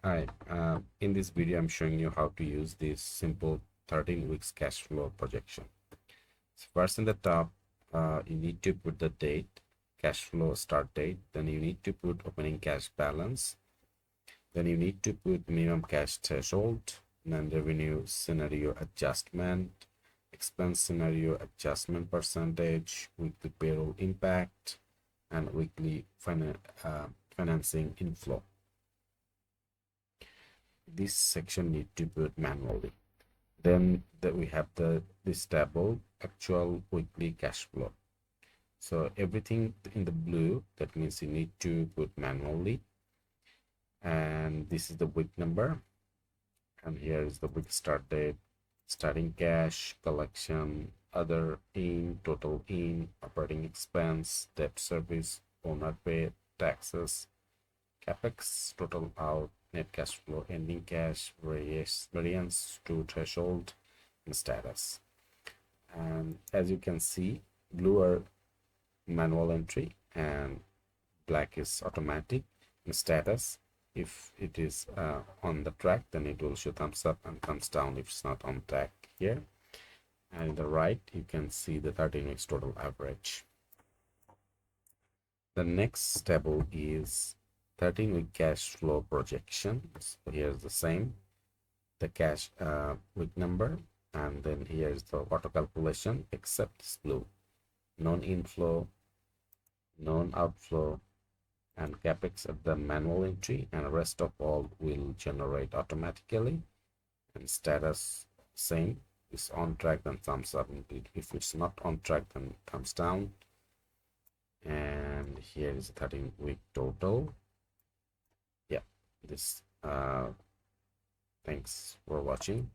Hi, in this video, I'm showing you how to use this simple 13 weeks cash flow projection. So first in the top, you need to put the date, cash flow start date. Then you need to put opening cash balance. Then you need to put minimum cash threshold, and then revenue scenario adjustment, expense scenario adjustment percentage, weekly payroll impact, and weekly financing inflow. This section need to put manually. Then that we have this table actual weekly cash flow. So everything in the blue, that means you need to put manually, and this is the week number, and here is the week start date, starting cash, collection, other in, total in, operating expense, debt service, owner pay, taxes, capex, total out, net cash flow, ending cash, variance to threshold, and status. And as you can see, blue are manual entry and black is automatic. In status, if it is on the track, then it will show thumbs up, and thumbs down if it's not on track here. And in the right, you can see the 13 weeks total average. The next table is 13-week cash flow projection. So here's the same, the cash week number, and then here's the auto calculation, except this blue, non-inflow, non-outflow, and capex at the manual entry, and the rest of all will generate automatically. And status same, is on track, then thumbs up. If it's not on track, then thumbs down. And here is 13-week total. Yeah, this thanks for watching.